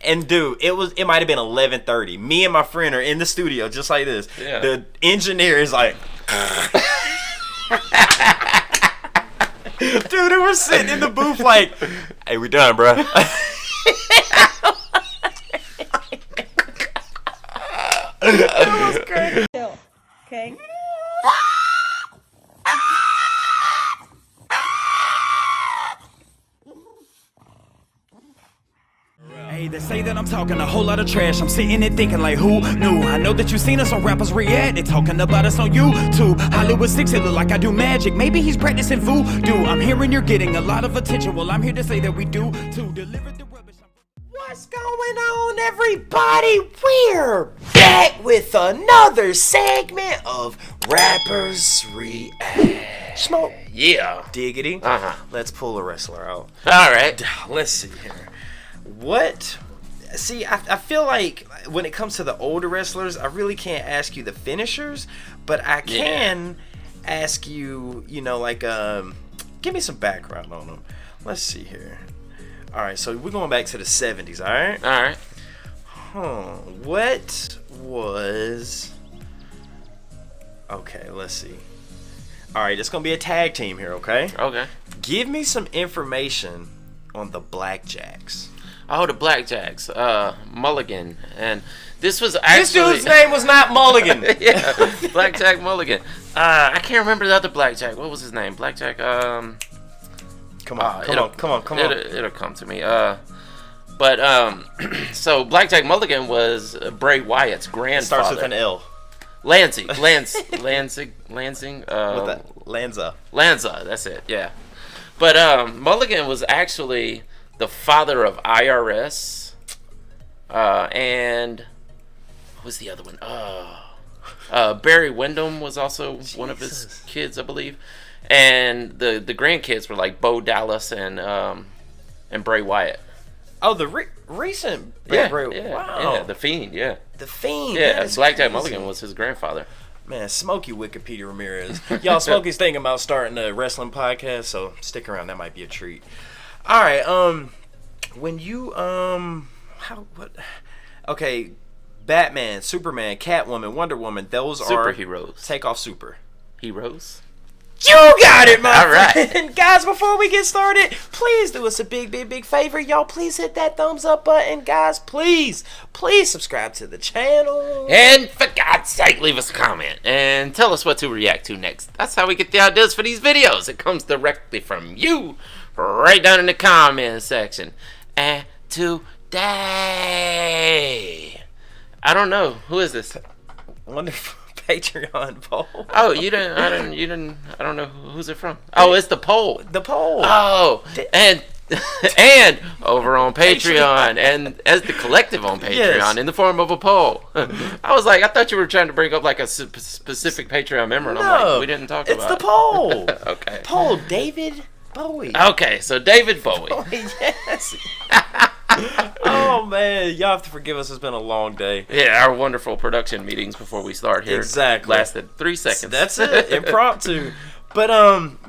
And dude, it might have been 11:30. Me and my friend are in the studio just like this. Yeah. The engineer is like, dude, and we're sitting in the booth like, hey, we done, bro. That was great. Okay. Hey, they say that I'm talking a whole lot of trash. I'm sitting there thinking like, who knew? I know that you seen us on Rappers React. They talking about us on YouTube. Hollywood 6, it look like I do magic. Maybe he's practicing voodoo. I'm hearing you're getting a lot of attention. Well, I'm here to say that we do to deliver the rubbish. What's going on, everybody? We're back with another segment of Rappers React. Smoke. Yeah. Diggity. Let's pull a wrestler out. All right. Let's see here. I feel like when it comes to the older wrestlers, I really can't ask you the finishers, but I can ask you, give me some background on them. Let's see here. All right, so we're going back to the 70s, all right? All right. What was... Okay, let's see. All right, it's going to be a tag team here, okay? Okay. Give me some information on the Blackjacks. Oh, the Blackjacks. Mulligan. And this was actually... This dude's name was not Mulligan. Yeah, Blackjack Mulligan. I can't remember the other Blackjack. What was his name? Blackjack, Come on. It'll come to me. So Blackjack Mulligan was Bray Wyatt's grandfather. Starts with an L. Lansing. Lanza, that's it, yeah. But Mulligan was actually the father of IRS. And what was the other one? Barry Windham was also one of his kids, I believe. And the grandkids were like Bo Dallas and Bray Wyatt. Oh, the recent Bray. Wow. Yeah, the Fiend. Yeah, the Fiend. Yeah, Blackjack Mulligan was his grandfather. Man, Smokey Wikipedia Ramirez. Y'all, Smokey's thinking about starting a wrestling podcast, so stick around. That might be a treat. All right. When you Okay, Batman, Superman, Catwoman, Wonder Woman. Those are superheroes. Take off super heroes. You got it, my All right. friend. Guys, before we get started, please do us a big favor. Y'all, please hit that thumbs up button. Guys, please subscribe to the channel. And for God's sake, leave us a comment and tell us what to react to next. That's how we get the ideas for these videos. It comes directly from you, right down in the comment section. And today, I don't know. Who is this? Wonderful. Patreon poll. Oh, you didn't. I don't know who's it from. Oh, it's the poll. The poll. Oh, and over on Patreon and as the collective on Patreon in the form of a poll. I was like, I thought you were trying to bring up like a specific Patreon member, and I'm like, we didn't talk about it. It's the poll. Okay. Poll David Bowie. Okay, so David Bowie. Yes. Oh man, y'all have to forgive us. It's been a long day. Yeah, our wonderful production meetings before we start here lasted 3 seconds. That's it, impromptu. But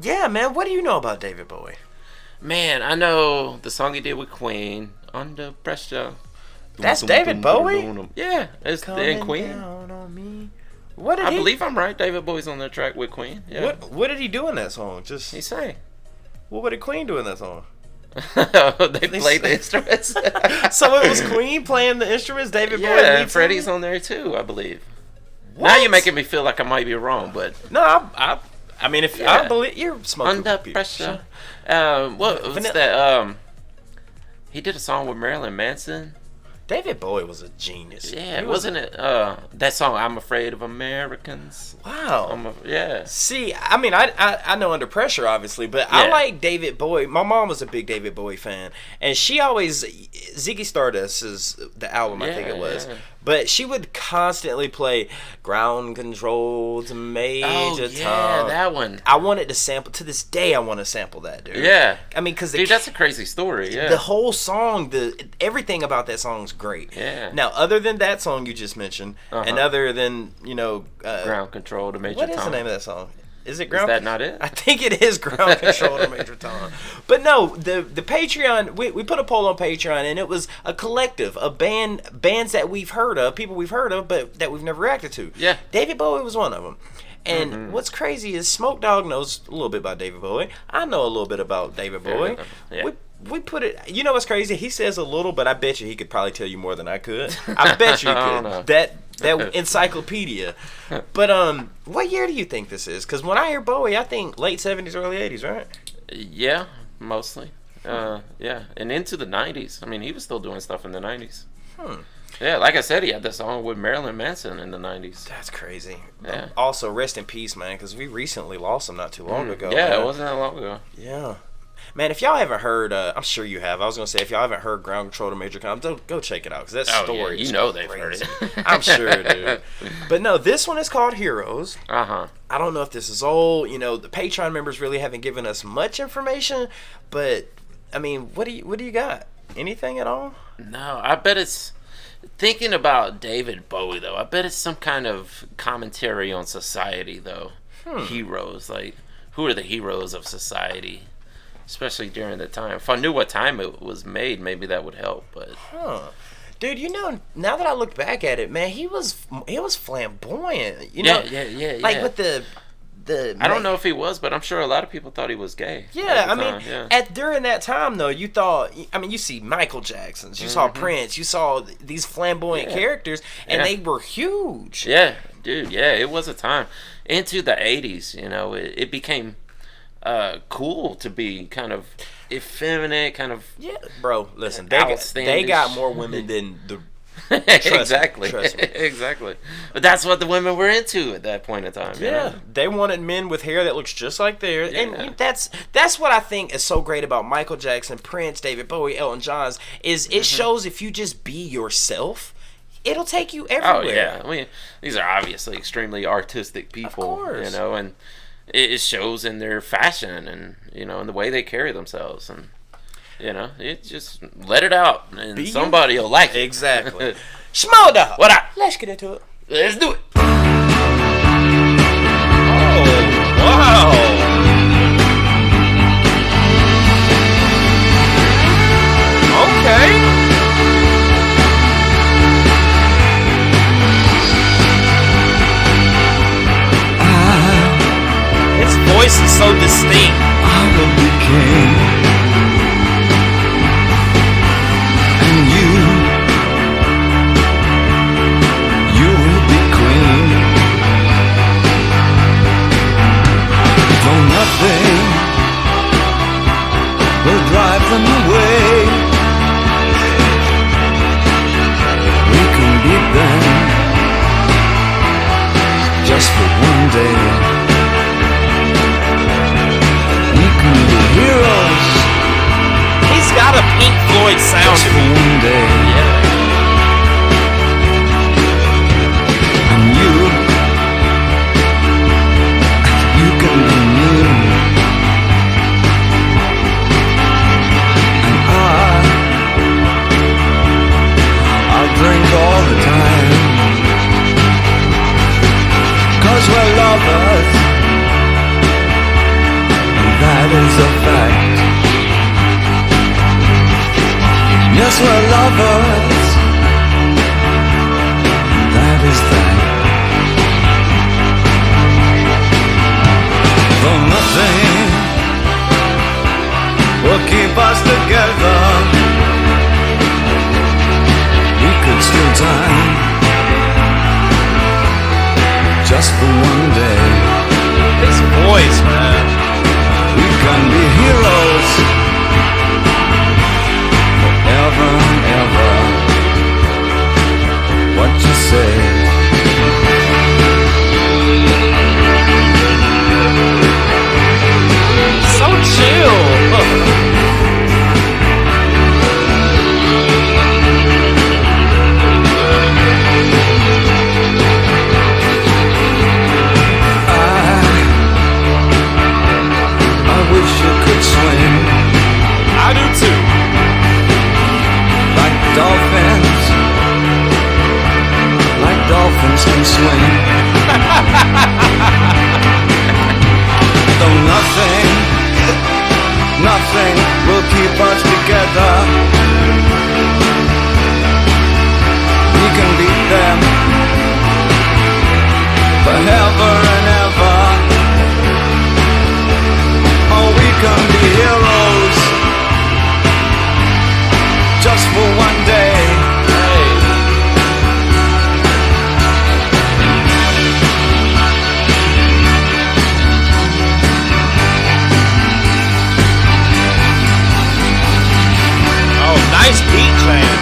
yeah, man, what do you know about David Bowie? Man, I know the song he did with Queen, Under Pressure. That's David Bowie? Yeah, it's in Queen. Down on me. I believe I'm right. David Bowie's on that track with Queen. Yeah. What did he do in that song? He sang. What did Queen do in that song? They played the instruments. So it was Queen playing the instruments, David Bowie. Yeah, and Freddie's on there too, I believe. What? Now you're making me feel like I might be wrong, but no, I mean, if I believe you're smoking Under Pressure. What's that? He did a song with Marilyn Manson. David Bowie was a genius. Yeah, wasn't it? That song, "I'm Afraid of Americans." Wow. Yeah. See, I mean, I know Under Pressure, obviously, but I like David Bowie. My mom was a big David Bowie fan, and she always Ziggy Stardust is the album, I think it was. Yeah. But she would constantly play Ground Control to Major Tom. Yeah, that one. I wanted to sample. To this day, I want to sample that, dude. Yeah. I mean, because that's a crazy story. Yeah. The whole song, everything about that song's great. Yeah. Now, other than that song you just mentioned, and other than Ground Control to Major Tom. What is the name of that song? Is it ground? Is that not it? I think it is ground control to Major Tom. But no, the Patreon, we put a poll on Patreon, and it was a collective of bands that we've heard of, people we've heard of, but that we've never reacted to. Yeah. David Bowie was one of them. And what's crazy is Smoke Dogg knows a little bit about David Bowie. I know a little bit about David Bowie. Yeah. We put it. You know what's crazy? He says a little, but I bet you he could probably tell you more than I could. I bet you he could. That encyclopedia. But what year do you think this is? Because when I hear Bowie, I think late 70s, early 80s, right? Yeah, mostly. Yeah, and into the 90s. I mean, he was still doing stuff in the 90s. Yeah, like I said, he had that song with Marilyn Manson in the 90s. That's crazy. Yeah. Also, rest in peace, man, because we recently lost him not too long ago. Yeah, man. it wasn't that long ago. Yeah. Man, if y'all haven't heard, I'm sure you have. I was going to say, if y'all haven't heard Ground Control to Major Tom, go check it out, because that story is they've heard it. I'm sure, dude. But no, this one is called Heroes. Uh-huh. I don't know if this is old. You know, the Patreon members really haven't given us much information, but, I mean, what do you got? Anything at all? No, I bet it's... Thinking about David Bowie, though, I bet it's some kind of commentary on society, though. Heroes, like, who are the heroes of society? Especially during the time. If I knew what time it was made, maybe that would help, but... Dude, you know, now that I look back at it, man, he was flamboyant. You know, yeah. Like with the I don't know if he was, but I'm sure a lot of people thought he was gay. Yeah, I mean, during that time though, you thought. I mean, you see Michael Jackson's, you saw Prince, you saw these flamboyant characters, and they were huge. Yeah, dude. Yeah, it was a time. Into the '80s, you know, it became cool to be kind of effeminate, kind of Bro, listen, they got more women than the. Exactly. Trust me. Exactly. But that's what the women were into at that point in time. Yeah, you know? they wanted men with hair that looks just like theirs, and that's what I think is so great about Michael Jackson, Prince, David Bowie, Elton John's is it shows if you just be yourself, it'll take you everywhere. Oh yeah, I mean these are obviously extremely artistic people, of course. You know, and it shows in their fashion and you know in the way they carry themselves and. You know, it just let it out, and somebody will like it. Exactly. Small dog. What up? Let's get into it. Let's do it. Oh, wow. Okay. His voice is so distinct. I will be king. You will be queen. Though nothing will drive them away, we can beat them just for one day. We can be heroes. He's got a Pink Floyd sound to me. One day. Yeah. And you can be me. And I'll drink all the time. 'Cause we're lovers, and that is a fact. Yes, we're lovers. That is that. Though nothing will keep us together, we could steal time just for one day. His voice, man. We can be heroes. Ever and ever. What you say? So chill. I wish you could swim. I do too. Like dolphins can swim. nothing will keep us together. We can beat them forever and ever. Oh, we can be heroes just for one day. Nice beat, man.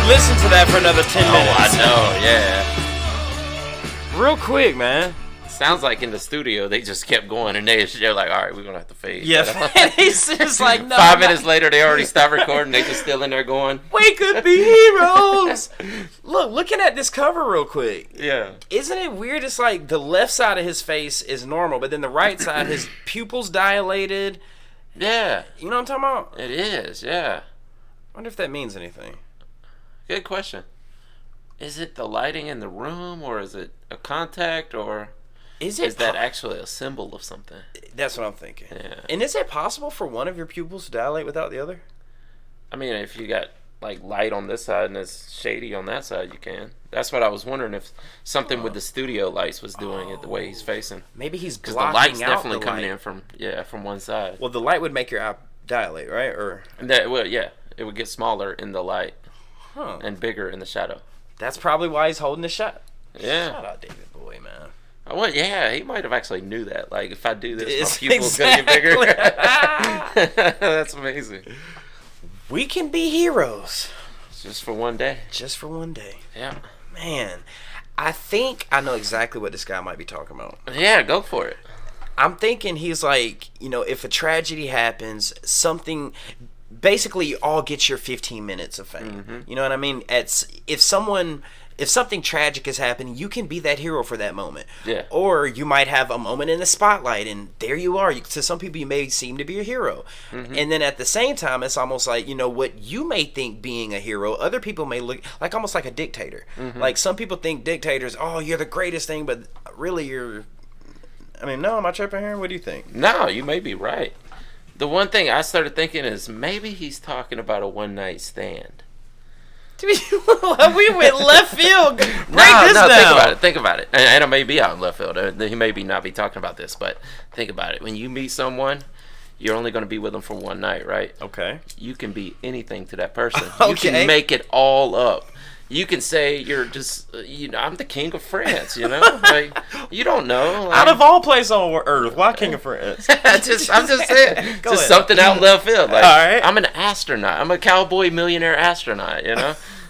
Listen to that for another 10 minutes. I know, yeah. Real quick, man. Sounds like in the studio they just kept going and they're like, all right, we're gonna have to fade. Yeah, he's just like, no. 5 minutes later, they already stopped recording. They just still in there going, we could be heroes. Looking at this cover real quick. Yeah. Isn't it weird? It's like the left side of his face is normal, but then the right side, his pupils dilated. Yeah. You know what I'm talking about? It is, yeah. I wonder if that means anything. Good question. Is it the lighting in the room, or is it a contact, or is that actually a symbol of something? That's what I'm thinking. Yeah. And is it possible for one of your pupils to dilate without the other? I mean, if you got like light on this side and it's shady on that side, you can. That's what I was wondering, if something with the studio lights was doing it the way he's facing. Maybe he's blocking because the light's out definitely the coming light. in from one side. Well, the light would make your eye dilate, right? Or yeah, it would get smaller in the light and bigger in the shadow. That's probably why he's holding the shot. Yeah. Shout out David Bowie, man. Oh, well, yeah, he might have actually knew that. Like, if I do this, my pupil's gonna get bigger. That's amazing. We can be heroes. Just for one day. Just for one day. Yeah. Man, I think I know exactly what this guy might be talking about. Yeah, go for it. I'm thinking he's like, if a tragedy happens, something... Basically, you all get your 15 minutes of fame. Mm-hmm. You know what I mean? If someone if something tragic is happening, you can be that hero for that moment. Yeah. Or you might have a moment in the spotlight, and there you are. To some people, you may seem to be a hero. And then at the same time, it's almost like, what you may think being a hero, other people may look like almost like a dictator. Like some people think dictators, oh, you're the greatest thing, but really you're... I mean, no, am I tripping here? What do you think? No, you may be right. The one thing I started thinking is maybe he's talking about a one-night stand. We went left field. Think about it. And it may be out in left field. He may be not be talking about this, but think about it. When you meet someone, you're only going to be with them for one night, right? Okay. You can be anything to that person. Okay. You can make it all up. You can say you're just, I'm the king of France, Like, you don't know. Like, out of all places on earth, why king of France? I'm just saying. Just something out in left field. Like, all right. I'm an astronaut. I'm a cowboy millionaire astronaut,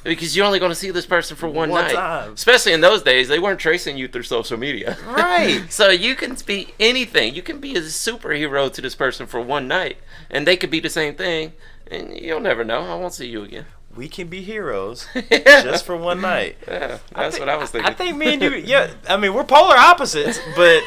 Because you're only going to see this person for one night. Time. Especially in those days, they weren't tracing you through social media. Right. So you can be anything. You can be a superhero to this person for one night. And they could be the same thing. And you'll never know. I won't see you again. We can be heroes just for one night. Yeah, that's what I was thinking. I think me and you, we're polar opposites, but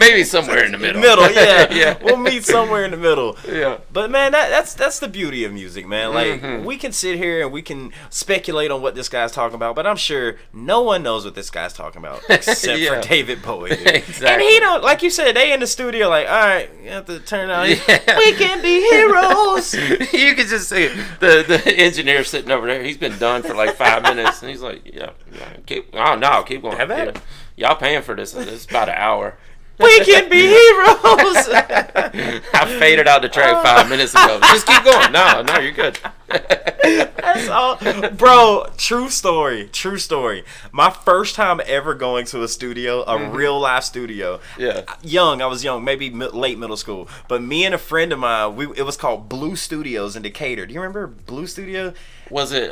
maybe somewhere in the middle. Yeah. We'll meet somewhere in the middle. Yeah. But man, that's the beauty of music, man. Like we can sit here and we can speculate on what this guy's talking about, but I'm sure no one knows what this guy's talking about except for David Bowie. Dude. Exactly. And he don't, like you said, they in the studio like, all right, you have to turn on. Yeah. We can be heroes. You can just see the engineer sitting over there. He's been done for like 5 minutes, and he's like, keep going. Have at it. Y'all paying for this? It's about an hour. We can be heroes. I faded out the track 5 minutes ago. Just keep going. No, you're good. That's all, bro. True story. My first time ever going to a studio, a real live studio. Yeah. I was young, maybe late middle school. But me and a friend of mine, it was called Blue Studios in Decatur. Do you remember Blue Studio? Was it?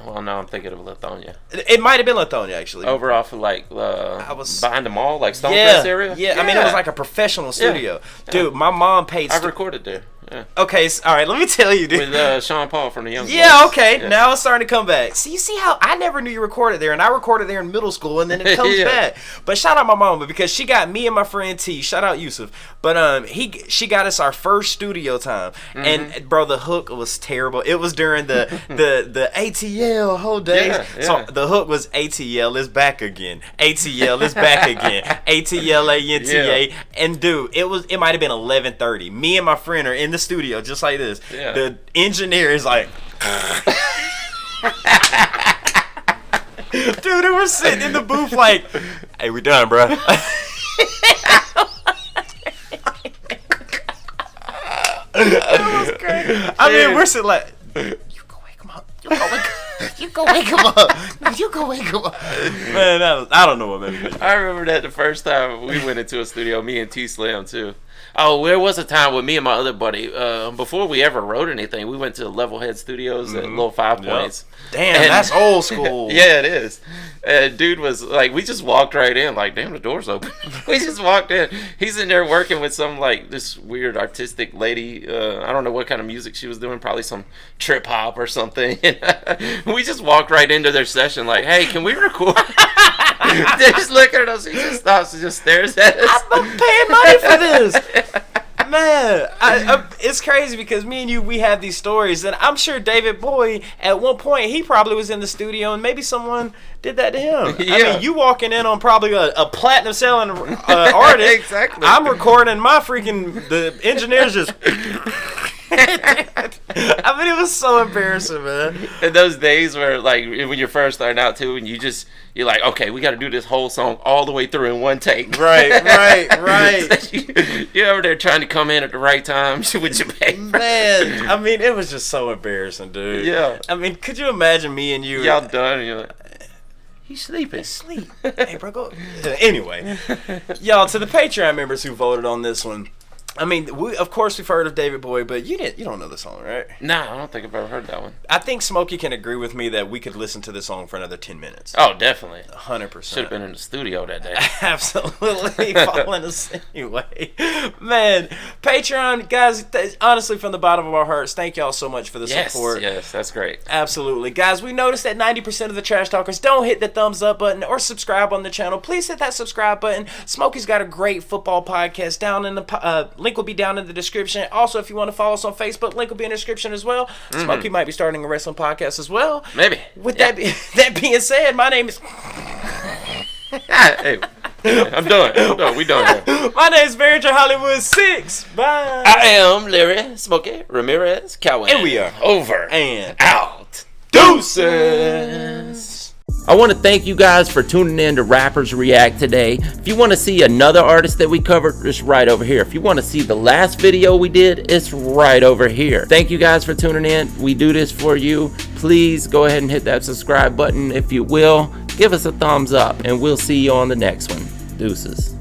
Well, no, I'm thinking of Lithonia. It might have been Lithonia, actually. Over off of I was behind the mall, like Stonecrest area. Yeah. I mean, it was like a professional studio. Yeah. Dude, my mom paid. I recorded there. Yeah. Okay, all right. Let me tell you, dude. With Sean Paul from the Young Boys. Yeah. Okay. Yeah. Now it's starting to come back. See, you see how I never knew you recorded there, and I recorded there in middle school, and then it comes back. But shout out my mom, because she got me and my friend T. Shout out Yusuf. But she got us our first studio time, and bro, the hook was terrible. It was during the ATL whole day. Yeah. So the hook was ATL is back again. ATL is back again. ATLANTA. Yeah. And dude, it might have been 11:30. Me and my friend are in the studio just like this. Yeah. The engineer is like, dude, they were sitting in the booth like, hey, we done, bro. That was great. I mean, we're sitting like, you go wake him up. You go wake him up. No, you go wake him up. Man, I don't know what made me. I remember that the first time we went into a studio, me and T Slam too. Oh, there was a time with me and my other buddy, before we ever wrote anything, we went to Level Head Studios at Little 5 Points. Damn, and that's old school. Yeah, it is. And dude was like, we just walked right in, like, damn, the door's open. We just walked in. He's in there working with some, like, this weird artistic lady. I don't know what kind of music she was doing, probably some trip hop or something. We just walked right into their session, like, hey, can we record? They just look at us. He just stops and just stares at us. I'm paying money for this. Man, it's crazy because me and you, we have these stories, and I'm sure David Bowie, at one point, he probably was in the studio, and maybe someone did that to him. Yeah. I mean, you walking in on probably a platinum selling artist. Exactly. I'm recording my freaking, the engineers just... I mean, it was so embarrassing, man. In those days where, like, when you're first starting out too, and you're like, okay, we got to do this whole song all the way through in one take. Right. You're over there trying to come in at the right time with your paper. Man, I mean, it was just so embarrassing, dude. Yeah. I mean, could you imagine me and you? Y'all done, and you're like, he's sleeping. He's asleep. Hey, bro, go. Anyway, y'all, to the Patreon members who voted on this one, I mean, of course we've heard of David Bowie, but you don't know the song, right? No, I don't think I've ever heard that one. I think Smokey can agree with me that we could listen to this song for another 10 minutes. Oh, definitely. 100%. Should have been in the studio that day. Absolutely. Falling asleep anyway. Man, Patreon, guys, honestly, from the bottom of our hearts, thank y'all so much for the support. Yes, that's great. Absolutely. Guys, we noticed that 90% of the trash talkers don't hit the thumbs up button or subscribe on the channel. Please hit that subscribe button. Smokey's got a great football podcast down in the link will be down in the description. Also, if you want to follow us on Facebook, link will be in the description as well. Smokey might be starting a wrestling podcast as well. Maybe. With that being said, my name is... Hey, I'm done. We done here. My name is Barringer Hollywood 6. Bye. I am Larry Smokey Ramirez Cowan. And we are over and out. Deuces. I want to thank you guys for tuning in to Rappers React today. If you want to see another artist that we covered, it's right over here. If you want to see the last video we did, it's right over here. Thank you guys for tuning in. We do this for you. Please go ahead and hit that subscribe button if you will. Give us a thumbs up, and we'll see you on the next one. Deuces.